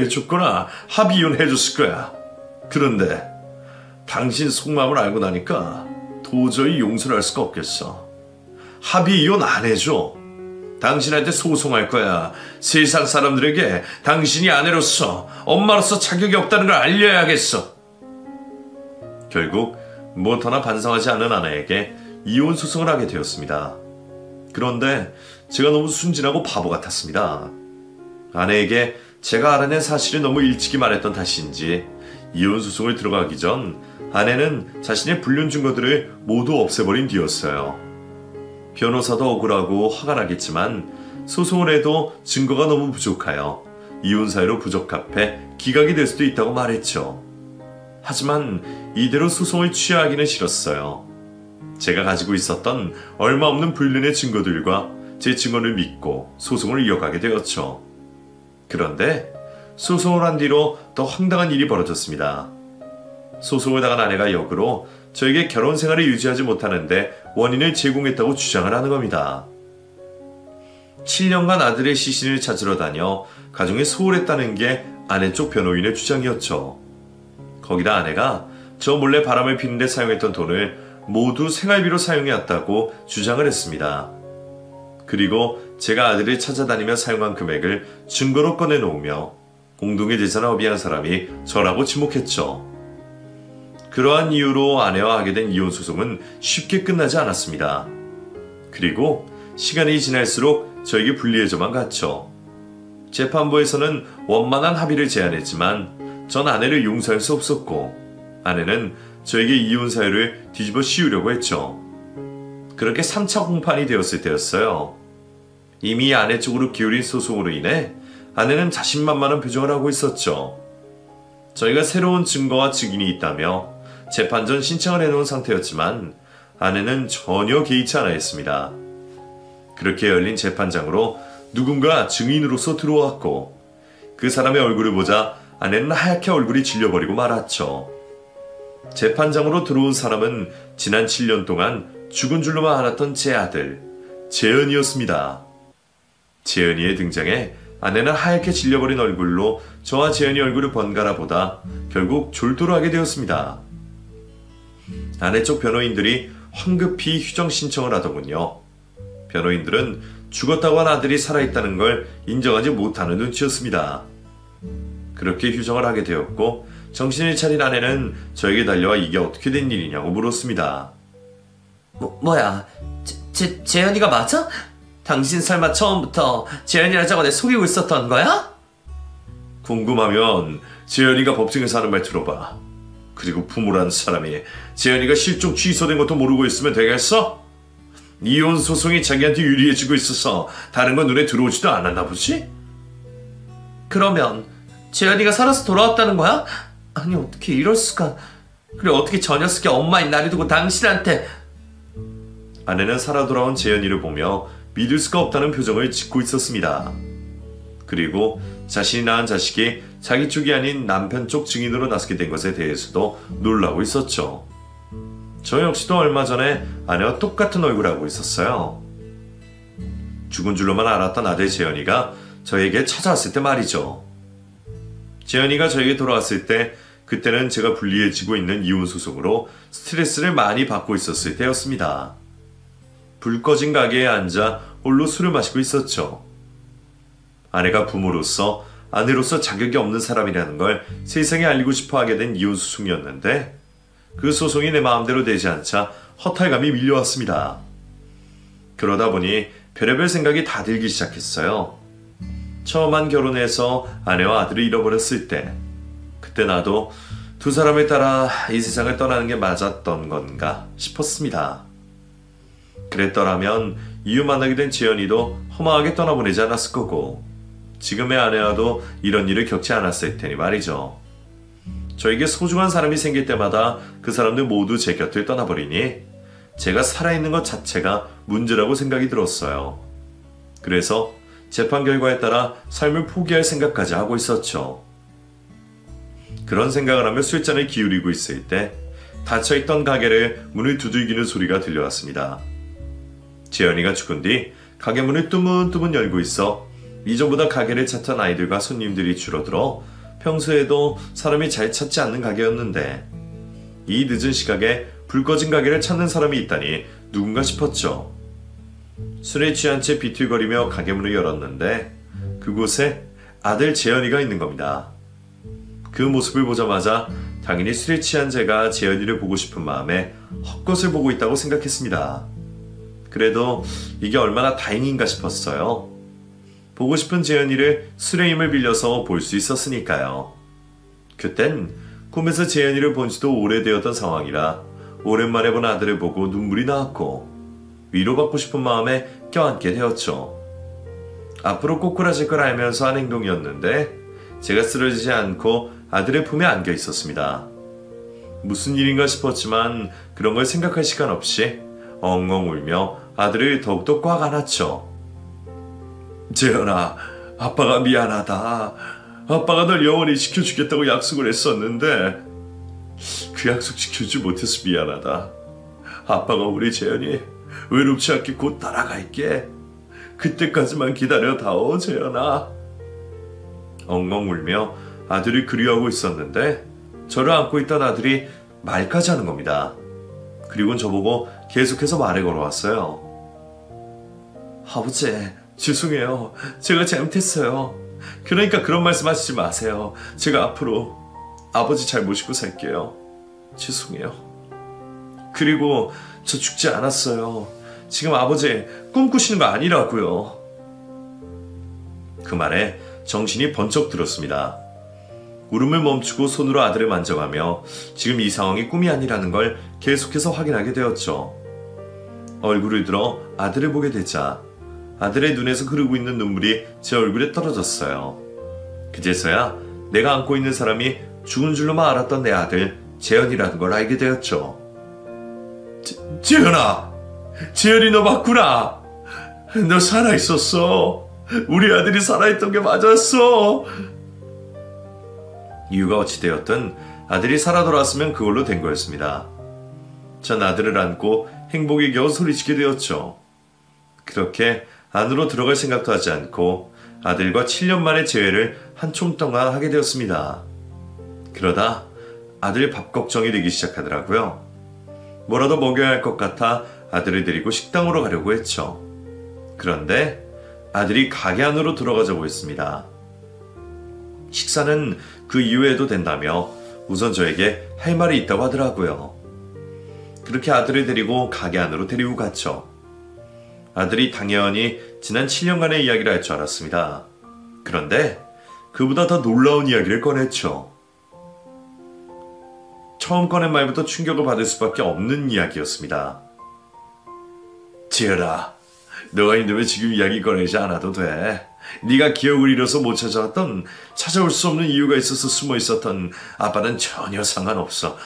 해줬거나 합의 이혼해줬을 거야. 그런데 당신 속마음을 알고 나니까 도저히 용서를 할 수가 없겠어. 합의 이혼 안 해줘. 당신한테 소송할 거야. 세상 사람들에게 당신이 아내로서, 엄마로서 자격이 없다는 걸 알려야겠어. 결국 무엇 하나 반성하지 않은 아내에게 이혼 소송을 하게 되었습니다. 그런데 제가 너무 순진하고 바보 같았습니다. 아내에게 제가 알아낸 사실을 너무 일찍이 말했던 탓인지 이혼 소송을 들어가기 전 아내는 자신의 불륜 증거들을 모두 없애버린 뒤였어요. 변호사도 억울하고 화가 나겠지만 소송을 해도 증거가 너무 부족하여 이혼 사유로 부적합해 기각이 될 수도 있다고 말했죠. 하지만 이대로 소송을 취하하기는 싫었어요. 제가 가지고 있었던 얼마 없는 불륜의 증거들과 제 증언을 믿고 소송을 이어가게 되었죠. 그런데 소송을 한 뒤로 더 황당한 일이 벌어졌습니다. 소송을 당한 아내가 역으로 저에게 결혼 생활을 유지하지 못하는데 원인을 제공했다고 주장을 하는 겁니다. 7년간 아들의 시신을 찾으러 다녀 가정에 소홀했다는 게 아내 쪽 변호인의 주장이었죠. 거기다 아내가 저 몰래 바람을 피는데 사용했던 돈을 모두 생활비로 사용해왔다고 주장을 했습니다. 그리고 제가 아들을 찾아다니며 사용한 금액을 증거로 꺼내놓으며 공동의 재산을 허비한 사람이 저라고 지목했죠. 그러한 이유로 아내와 하게 된 이혼 소송은 쉽게 끝나지 않았습니다. 그리고 시간이 지날수록 저에게 불리해져만 갔죠. 재판부에서는 원만한 합의를 제안했지만 전 아내를 용서할 수 없었고 아내는 저에게 이혼 사유를 뒤집어 씌우려고 했죠. 그렇게 3차 공판이 되었을 때였어요. 이미 아내 쪽으로 기울인 소송으로 인해 아내는 자신만만한 표정을 하고 있었죠. 저희가 새로운 증거와 증인이 있다며 재판 전 신청을 해놓은 상태였지만 아내는 전혀 개의치 않아 했습니다. 그렇게 열린 재판장으로 누군가 증인으로서 들어왔고 그 사람의 얼굴을 보자 아내는 하얗게 얼굴이 질려버리고 말았죠. 재판장으로 들어온 사람은 지난 7년 동안 죽은 줄로만 알았던 제 아들 재현이었습니다. 재현이의 등장에 아내는 하얗게 질려버린 얼굴로 저와 재현이 얼굴을 번갈아 보다 결국 졸도를 하게 되었습니다. 아내 쪽 변호인들이 황급히 휴정 신청을 하더군요. 변호인들은 죽었다고 한 아들이 살아있다는 걸 인정하지 못하는 눈치였습니다. 그렇게 휴정을 하게 되었고 정신을 차린 아내는 저에게 달려와 이게 어떻게 된 일이냐고 물었습니다. 뭐야? 재현이가 맞아? 당신 설마 처음부터 재현이라자고 내 속이고 있었던 거야? 궁금하면 재현이가 법정에서 하는 말 들어봐. 그리고 부모라는 사람이 재현이가 실종 취소된 것도 모르고 있으면 되겠어? 이혼 소송이 자기한테 유리해지고 있어서 다른 건 눈에 들어오지도 않았나 보지? 그러면 재현이가 살아서 돌아왔다는 거야? 아니 어떻게 이럴 수가. 그래 어떻게 저 녀석이 엄마인 나를 두고 당신한테. 아내는 살아 돌아온 재현이를 보며 믿을 수가 없다는 표정을 짓고 있었습니다. 그리고 자신이 낳은 자식이 자기 쪽이 아닌 남편 쪽 증인으로 나서게 된 것에 대해서도 놀라고 있었죠. 저 역시도 얼마 전에 아내와 똑같은 얼굴을 하고 있었어요. 죽은 줄로만 알았던 아들 재현이가 저에게 찾아왔을 때 말이죠. 재현이가 저에게 돌아왔을 때 그때는 제가 불리해지고 있는 이혼 소송으로 스트레스를 많이 받고 있었을 때였습니다. 불 꺼진 가게에 앉아 홀로 술을 마시고 있었죠. 아내가 부모로서 아내로서 자격이 없는 사람이라는 걸 세상에 알리고 싶어 하게 된 이혼 소송이었는데 그 소송이 내 마음대로 되지 않자 허탈감이 밀려왔습니다. 그러다 보니 별의별 생각이 다 들기 시작했어요. 처음만 결혼해서 아내와 아들을 잃어버렸을 때 그때 나도 두 사람을 따라 이 세상을 떠나는 게 맞았던 건가 싶었습니다. 그랬더라면 이유 만나게 된 재현이도 허망하게 떠나보내지 않았을 거고 지금의 아내와도 이런 일을 겪지 않았을 테니 말이죠. 저에게 소중한 사람이 생길 때마다 그 사람들 모두 제 곁을 떠나버리니 제가 살아있는 것 자체가 문제라고 생각이 들었어요. 그래서 재판 결과에 따라 삶을 포기할 생각까지 하고 있었죠. 그런 생각을 하며 술잔을 기울이고 있을 때 닫혀있던 가게를 문을 두들기는 소리가 들려왔습니다. 재현이가 죽은 뒤 가게 문을 뚜문뚜문 열고 있어 이전보다 가게를 찾던 아이들과 손님들이 줄어들어 평소에도 사람이 잘 찾지 않는 가게였는데 이 늦은 시각에 불 꺼진 가게를 찾는 사람이 있다니 누군가 싶었죠. 술에 취한 채 비틀거리며 가게 문을 열었는데 그곳에 아들 재현이가 있는 겁니다. 그 모습을 보자마자 당연히 술에 취한 제가 재현이를 보고 싶은 마음에 헛것을 보고 있다고 생각했습니다. 그래도 이게 얼마나 다행인가 싶었어요. 보고 싶은 재현이를 술의 힘을 빌려서 볼 수 있었으니까요. 그땐 꿈에서 재현이를 본 지도 오래되었던 상황이라 오랜만에 본 아들을 보고 눈물이 나왔고 위로받고 싶은 마음에 껴안게 되었죠. 앞으로 꼬꾸라질 걸 알면서 한 행동이었는데 제가 쓰러지지 않고 아들의 품에 안겨 있었습니다. 무슨 일인가 싶었지만 그런 걸 생각할 시간 없이 엉엉 울며 아들을 더욱더 꽉 안았죠. 재현아, 아빠가 미안하다. 아빠가 널 영원히 지켜주겠다고 약속을 했었는데 그 약속 지켜주지 못해서 미안하다. 아빠가 우리 재현이 외롭지 않게 곧 따라갈게. 그때까지만 기다려다오, 재현아. 엉엉 울며 아들을 그리워하고 있었는데 저를 안고 있던 아들이 말까지 하는 겁니다. 그리고는 저보고 계속해서 말을 걸어왔어요. 아버지, 죄송해요. 제가 잘못했어요. 그러니까 그런 말씀 하시지 마세요. 제가 앞으로 아버지 잘 모시고 살게요. 죄송해요. 그리고 저 죽지 않았어요. 지금 아버지 꿈꾸시는 거 아니라고요. 그 말에 정신이 번쩍 들었습니다. 울음을 멈추고 손으로 아들을 만져가며 지금 이 상황이 꿈이 아니라는 걸 계속해서 확인하게 되었죠. 얼굴을 들어 아들을 보게 되자 아들의 눈에서 흐르고 있는 눈물이 제 얼굴에 떨어졌어요. 그제서야 내가 안고 있는 사람이 죽은 줄로만 알았던 내 아들 재현이라는 걸 알게 되었죠. 재현아! 재현이 너 맞구나! 너 살아있었어! 우리 아들이 살아있던 게 맞았어! 이유가 어찌되었든 아들이 살아 돌아왔으면 그걸로 된 거였습니다. 전 아들을 안고 행복에 겨우 소리치게 되었죠. 그렇게 안으로 들어갈 생각도 하지 않고 아들과 7년 만의 재회를 한 총 동안 하게 되었습니다. 그러다 아들 밥 걱정이 되기 시작하더라고요. 뭐라도 먹여야 할 것 같아 아들을 데리고 식당으로 가려고 했죠. 그런데 아들이 가게 안으로 들어가자고 했습니다. 식사는 그 이후에도 된다며 우선 저에게 할 말이 있다고 하더라고요. 그렇게 아들을 데리고 가게 안으로 데리고 갔죠. 아들이 당연히 지난 7년간의 이야기를 할 줄 알았습니다. 그런데 그보다 더 놀라운 이야기를 꺼냈죠. 처음 꺼낸 말부터 충격을 받을 수밖에 없는 이야기였습니다. 재현아, 너가 힘들면 지금 이야기 꺼내지 않아도 돼. 네가 기억을 잃어서 못 찾아왔던, 찾아올 수 없는 이유가 있어서 숨어 있었던 아빠는 전혀 상관없어.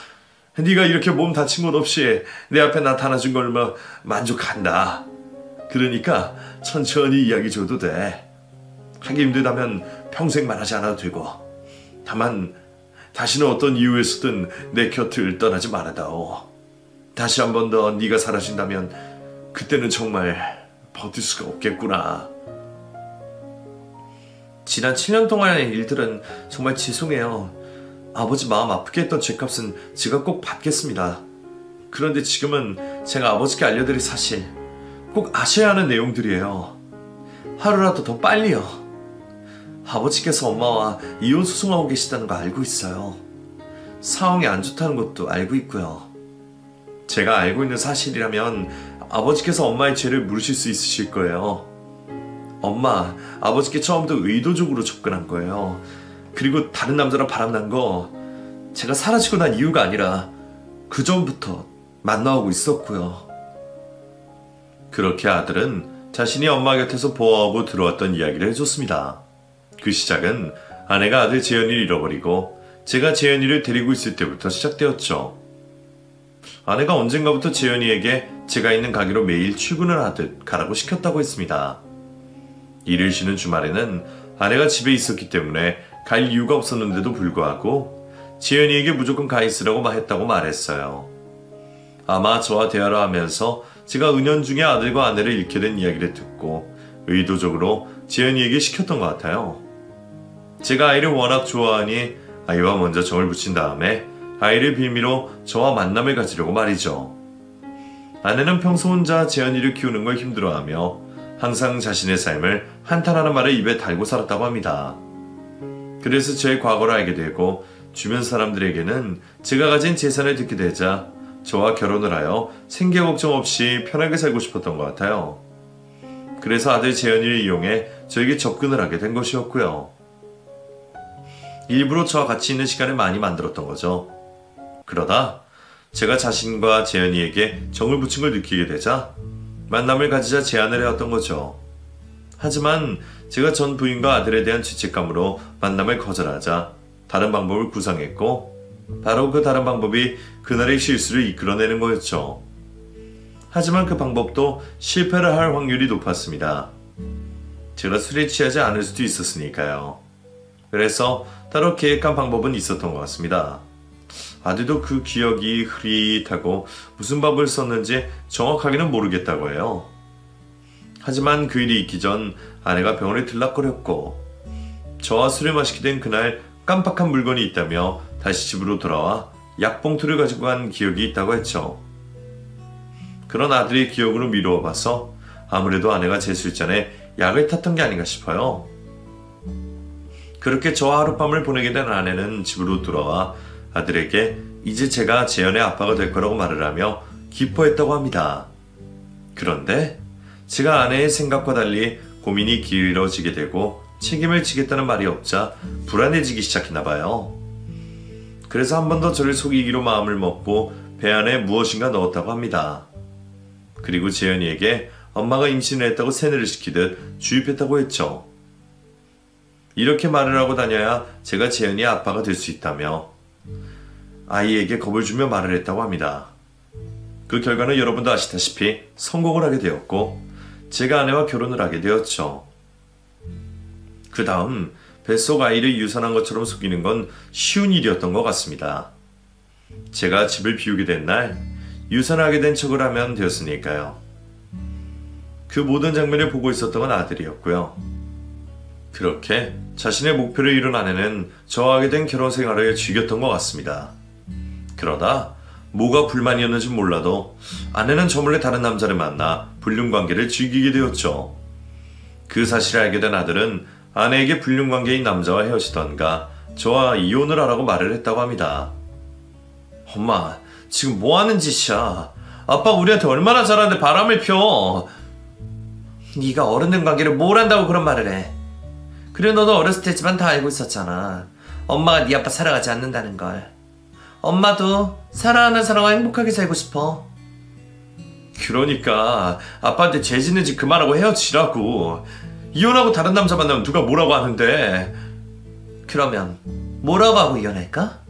네가 이렇게 몸 다친 것 없이 내 앞에 나타나준 걸 만족한다. 그러니까 천천히 이야기 줘도 돼. 하기 힘들다면 평생 말하지 않아도 되고, 다만 다시는 어떤 이유에서든 내 곁을 떠나지 말아다오. 다시 한 번 더 네가 사라진다면 그때는 정말 버틸 수가 없겠구나. 지난 7년 동안의 일들은 정말 죄송해요. 아버지 마음 아프게 했던 죄값은 제가 꼭 받겠습니다. 그런데 지금은 제가 아버지께 알려드릴 사실, 꼭 아셔야 하는 내용들이에요. 하루라도 더 빨리요. 아버지께서 엄마와 이혼 소송하고 계시다는 거 알고 있어요. 상황이 안 좋다는 것도 알고 있고요. 제가 알고 있는 사실이라면 아버지께서 엄마의 죄를 물으실 수 있으실 거예요. 엄마, 아버지께 처음부터 의도적으로 접근한 거예요. 그리고 다른 남자랑 바람난 거 제가 사라지고 난 이유가 아니라 그 전부터 만나오고 있었고요. 그렇게 아들은 자신이 엄마 곁에서 보호하고 들어왔던 이야기를 해줬습니다. 그 시작은 아내가 아들 재현이를 잃어버리고 제가 재현이를 데리고 있을 때부터 시작되었죠. 아내가 언젠가부터 재현이에게 제가 있는 가게로 매일 출근을 하듯 가라고 시켰다고 했습니다. 일을 쉬는 주말에는 아내가 집에 있었기 때문에 갈 이유가 없었는데도 불구하고 재현이에게 무조건 가 있으라고 했다고 말했어요. 아마 저와 대화를 하면서 제가 은연중에 아들과 아내를 잃게 된 이야기를 듣고 의도적으로 재현이에게 시켰던 것 같아요. 제가 아이를 워낙 좋아하니 아이와 먼저 정을 붙인 다음에 아이를 빌미로 저와 만남을 가지려고 말이죠. 아내는 평소 혼자 재현이를 키우는 걸 힘들어하며 항상 자신의 삶을 한탄하는 말을 입에 달고 살았다고 합니다. 그래서 제 과거를 알게 되고 주변 사람들에게는 제가 가진 재산을 듣게 되자 저와 결혼을 하여 생계 걱정 없이 편하게 살고 싶었던 것 같아요. 그래서 아들 재현이를 이용해 저에게 접근을 하게 된 것이었고요. 일부러 저와 같이 있는 시간을 많이 만들었던 거죠. 그러다 제가 자신과 재현이에게 정을 붙인 걸 느끼게 되자 만남을 가지자 제안을 해왔던 거죠. 하지만 제가 전 부인과 아들에 대한 죄책감으로 만남을 거절하자 다른 방법을 구상했고 바로 그 다른 방법이 그날의 실수를 이끌어내는 거였죠. 하지만 그 방법도 실패를 할 확률이 높았습니다. 제가 술에 취하지 않을 수도 있었으니까요. 그래서 따로 계획한 방법은 있었던 것 같습니다. 아들도 그 기억이 흐릿하고 무슨 방법을 썼는지 정확하게는 모르겠다고 해요. 하지만 그 일이 있기 전 아내가 병원에 들락거렸고 저와 술을 마시게 된 그날 깜빡한 물건이 있다며 다시 집으로 돌아와 약봉투를 가지고 간 기억이 있다고 했죠. 그런 아들의 기억으로 미루어 봐서 아무래도 아내가 제 술잔에 약을 탔던 게 아닌가 싶어요. 그렇게 저와 하룻밤을 보내게 된 아내는 집으로 돌아와 아들에게 이제 제가 재현의 아빠가 될 거라고 말을 하며 기뻐했다고 합니다. 그런데 제가 아내의 생각과 달리 고민이 길어지게 되고 책임을 지겠다는 말이 없자 불안해지기 시작했나 봐요. 그래서 한 번 더 저를 속이기로 마음을 먹고 배 안에 무엇인가 넣었다고 합니다. 그리고 재현이에게 엄마가 임신을 했다고 세뇌를 시키듯 주입했다고 했죠. 이렇게 말을 하고 다녀야 제가 재현이의 아빠가 될 수 있다며 아이에게 겁을 주며 말을 했다고 합니다. 그 결과는 여러분도 아시다시피 성공을 하게 되었고 제가 아내와 결혼을 하게 되었죠. 그 다음 뱃속 아이를 유산한 것처럼 속이는 건 쉬운 일이었던 것 같습니다. 제가 집을 비우게 된 날 유산하게 된 척을 하면 되었으니까요. 그 모든 장면을 보고 있었던 건 아들이었고요. 그렇게 자신의 목표를 이룬 아내는 저와 하게 된 결혼 생활을 즐겼던 것 같습니다. 그러다 뭐가 불만이었는지 몰라도 아내는 저 몰래 다른 남자를 만나 불륜관계를 즐기게 되었죠. 그 사실을 알게 된 아들은 아내에게 불륜관계인 남자와 헤어지던가 저와 이혼을 하라고 말을 했다고 합니다. 엄마, 지금 뭐 하는 짓이야? 아빠 우리한테 얼마나 잘하는데 바람을 펴. 네가 어른된 관계를 뭘 한다고 그런 말을 해. 그래 너도 어렸을 때지만 다 알고 있었잖아. 엄마가 네 아빠 사랑하지 않는다는 걸. 엄마도 사랑하는 사람과 행복하게 살고 싶어. 그러니까 아빠한테 죄 짓는 짓 그만하고 헤어지라고. 이혼하고 다른 남자 만나면 누가 뭐라고 하는데. 그러면 뭐라고 하고 이혼할까?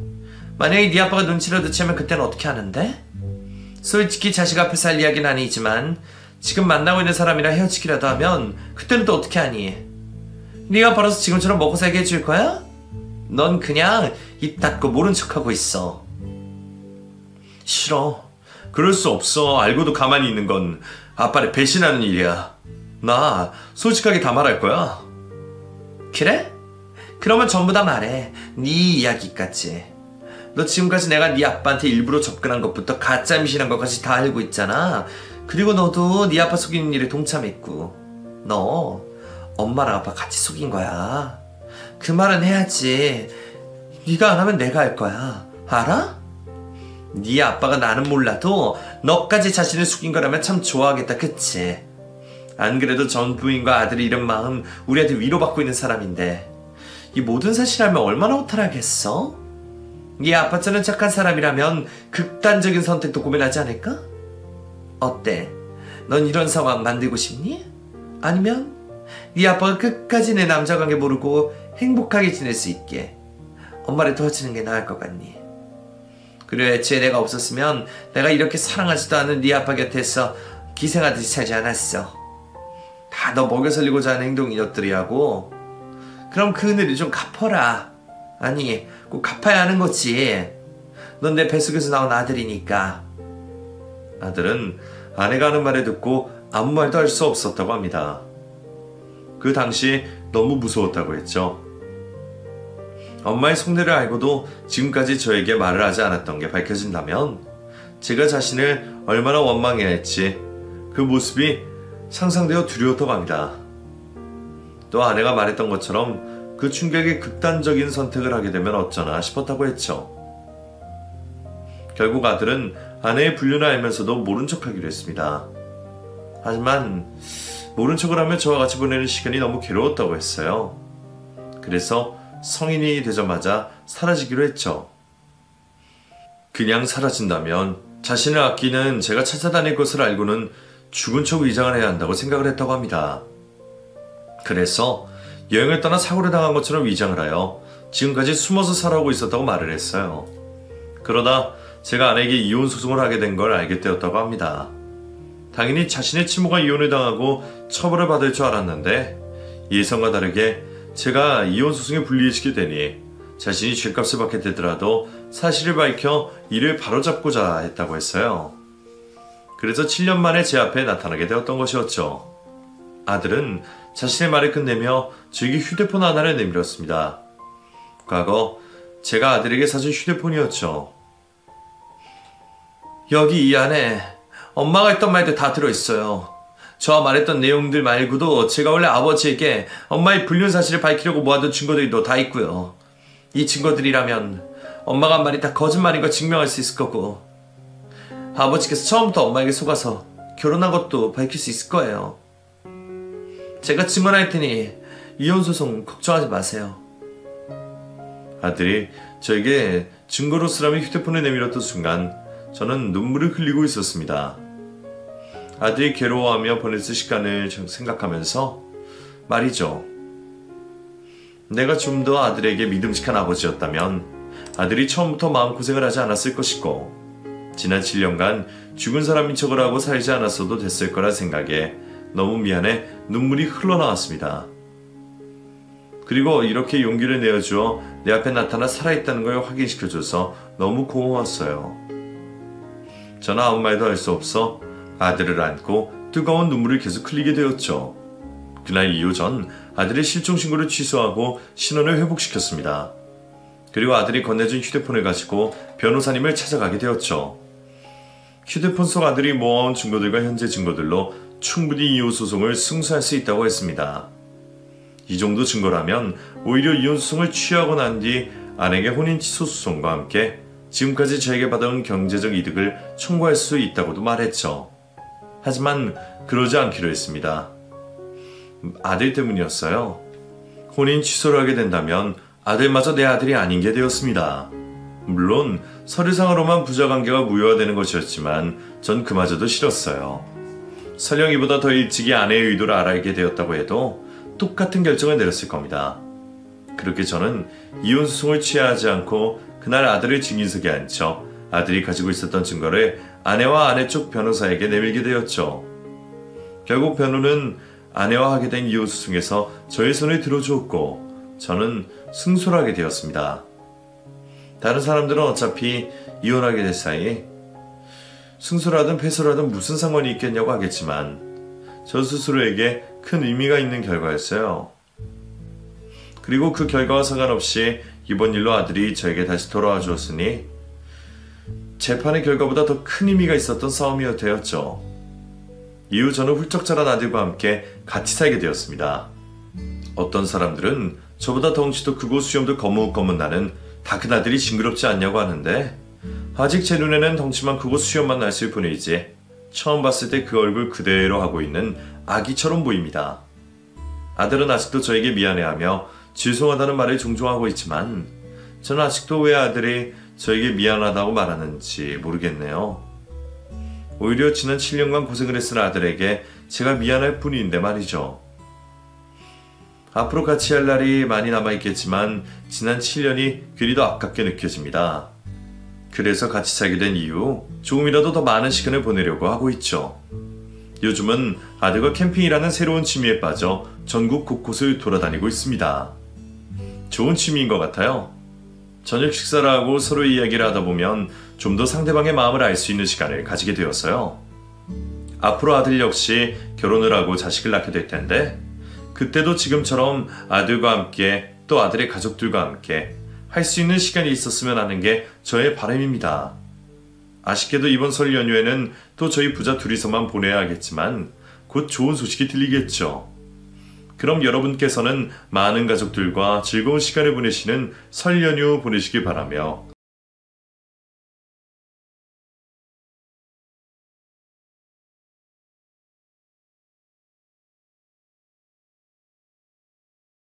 만약에 네 아빠가 눈치라도 채면 그때는 어떻게 하는데? 솔직히 자식 앞에서 할 이야기는 아니지만 지금 만나고 있는 사람이랑 헤어지기라도 하면 그때는 또 어떻게 하니? 네가 벌어서 지금처럼 먹고 살게 해줄 거야? 넌 그냥 입 닫고 모른 척하고 있어. 싫어. 그럴 수 없어. 알고도 가만히 있는 건 아빠를 배신하는 일이야. 나 솔직하게 다 말할 거야. 그래? 그러면 전부 다 말해. 네 이야기까지. 너 지금까지 내가 네 아빠한테 일부러 접근한 것부터 가짜 임신한 것까지 다 알고 있잖아. 그리고 너도 네 아빠 속이는 일에 동참했고. 너 엄마랑 아빠 같이 속인 거야. 그 말은 해야지. 네가 안 하면 내가 할 거야. 알아? 네 아빠가 나는 몰라도 너까지 자신을 속인 거라면 참 좋아하겠다, 그치? 안 그래도 전 부인과 아들이 이런 마음 우리한테 위로받고 있는 사람인데 이 모든 사실 알면 얼마나 허탈하겠어? 네 아빠처럼 착한 사람이라면 극단적인 선택도 고민하지 않을까? 어때? 넌 이런 상황 만들고 싶니? 아니면 네 아빠가 끝까지 내 남자 관계 모르고 행복하게 지낼 수 있게 엄마를 도와주는 게 나을 것 같니? 그래, 애초에 내가 없었으면 내가 이렇게 사랑하지도 않은 네 아빠 곁에서 기생하듯이 살지 않았어. 다 너 먹여 살리고자 하는 행동이었더리하고. 그럼 그 은혜를 좀 갚아라. 아니, 꼭 갚아야 하는 거지. 넌 내 뱃속에서 나온 아들이니까. 아들은 아내가 하는 말을 듣고 아무 말도 할 수 없었다고 합니다. 그 당시 너무 무서웠다고 했죠. 엄마의 속내를 알고도 지금까지 저에게 말을 하지 않았던 게 밝혀진다면 제가 자신을 얼마나 원망해할지 그 모습이 상상되어 두려웠다고 합니다. 또 아내가 말했던 것처럼 그 충격에 극단적인 선택을 하게 되면 어쩌나 싶었다고 했죠. 결국 아들은 아내의 불륜을 알면서도 모른 척하기로 했습니다. 하지만 모른 척을 하며 저와 같이 보내는 시간이 너무 괴로웠다고 했어요. 그래서 성인이 되자마자 사라지기로 했죠. 그냥 사라진다면 자신을 아끼는 제가 찾아다닐 것을 알고는 죽은 척 위장을 해야 한다고 생각을 했다고 합니다. 그래서 여행을 떠나 사고를 당한 것처럼 위장을 하여 지금까지 숨어서 살아오고 있었다고 말을 했어요. 그러다 제가 아내에게 이혼 소송을 하게 된 걸 알게 되었다고 합니다. 당연히 자신의 친모가 이혼을 당하고 처벌을 받을 줄 알았는데 예상과 다르게 제가 이혼 소송에 불리해지게 되니 자신이 죗값을 받게 되더라도 사실을 밝혀 이를 바로잡고자 했다고 했어요. 그래서 7년 만에 제 앞에 나타나게 되었던 것이었죠. 아들은 자신의 말을 끝내며 저에게 휴대폰 하나를 내밀었습니다. 과거 제가 아들에게 사준 휴대폰이었죠. 여기 이 안에 엄마가 했던 말들 다 들어있어요. 저와 말했던 내용들 말고도 제가 원래 아버지에게 엄마의 불륜 사실을 밝히려고 모아둔 증거들도 다 있고요. 이 증거들이라면 엄마가 한 말이 다 거짓말인 걸 증명할 수 있을 거고 아버지께서 처음부터 엄마에게 속아서 결혼한 것도 밝힐 수 있을 거예요. 제가 증언할 테니 이혼소송 걱정하지 마세요. 아들이 저에게 증거로 쓰라며 휴대폰을 내밀었던 순간 저는 눈물을 흘리고 있었습니다. 아들이 괴로워하며 보냈을 시간을 생각하면서 말이죠. 내가 좀 더 아들에게 믿음직한 아버지였다면 아들이 처음부터 마음고생을 하지 않았을 것이고 지난 7년간 죽은 사람인 척을 하고 살지 않았어도 됐을 거라 생각에 너무 미안해 눈물이 흘러나왔습니다. 그리고 이렇게 용기를 내어주어 내 앞에 나타나 살아있다는 걸 확인시켜줘서 너무 고마웠어요. 저는 아무 말도 할 수 없어 아들을 안고 뜨거운 눈물을 계속 흘리게 되었죠. 그날 이후 전 아들의 실종신고를 취소하고 신원을 회복시켰습니다. 그리고 아들이 건네준 휴대폰을 가지고 변호사님을 찾아가게 되었죠. 휴대폰 속 아들이 모아온 증거들과 현재 증거들로 충분히 이혼소송을 승소할 수 있다고 했습니다. 이 정도 증거라면 오히려 이혼소송을 취하고 난 뒤 아내에게 혼인취소소송과 함께 지금까지 저에게 받아온 경제적 이득을 청구할 수 있다고도 말했죠. 하지만 그러지 않기로 했습니다. 아들 때문이었어요. 혼인 취소를 하게 된다면 아들마저 내 아들이 아닌 게 되었습니다. 물론 서류상으로만 부자관계가 무효화되는 것이었지만 전 그마저도 싫었어요. 설령 이보다 더 일찍이 아내의 의도를 알게 되었다고 해도 똑같은 결정을 내렸을 겁니다. 그렇게 저는 이혼소송을 취하지 않고 그날 아들을 증인석에 앉혀 아들이 가지고 있었던 증거를 아내와 아내 쪽 변호사에게 내밀게 되었죠. 결국 변호는 아내와 하게 된 이혼소송에서 저의 손을 들어주었고 저는 승소를 하게 되었습니다. 다른 사람들은 어차피 이혼하게 될 사이 승소를 하든 패소를 하든 무슨 상관이 있겠냐고 하겠지만 저 스스로에게 큰 의미가 있는 결과였어요. 그리고 그 결과와 상관없이 이번 일로 아들이 저에게 다시 돌아와 주었으니 재판의 결과보다 더 큰 의미가 있었던 싸움이 되었죠. 이후 저는 훌쩍 자란 아들과 함께 같이 살게 되었습니다. 어떤 사람들은 저보다 덩치도 크고 수염도 거뭇거뭇 나는 다 큰 아들이 징그럽지 않냐고 하는데 아직 제 눈에는 덩치만 크고 수염만 났을 뿐이지 처음 봤을 때 그 얼굴 그대로 하고 있는 아기처럼 보입니다. 아들은 아직도 저에게 미안해하며 죄송하다는 말을 종종 하고 있지만 저는 아직도 왜 아들이 저에게 미안하다고 말하는지 모르겠네요. 오히려 지난 7년간 고생을 했을 아들에게 제가 미안할 뿐인데 말이죠. 앞으로 같이 할 날이 많이 남아있겠지만 지난 7년이 괜히 더 아깝게 느껴집니다. 그래서 같이 살게 된 이후 조금이라도 더 많은 시간을 보내려고 하고 있죠. 요즘은 아들과 캠핑이라는 새로운 취미에 빠져 전국 곳곳을 돌아다니고 있습니다. 좋은 취미인 것 같아요. 저녁 식사를 하고 서로 이야기를 하다 보면 좀 더 상대방의 마음을 알 수 있는 시간을 가지게 되었어요. 앞으로 아들 역시 결혼을 하고 자식을 낳게 될 텐데 그때도 지금처럼 아들과 함께 또 아들의 가족들과 함께 할 수 있는 시간이 있었으면 하는 게 저의 바람입니다. 아쉽게도 이번 설 연휴에는 또 저희 부자 둘이서만 보내야 하겠지만 곧 좋은 소식이 들리겠죠. 그럼 여러분께서는 많은 가족들과 즐거운 시간을 보내시는 설 연휴 보내시길 바라며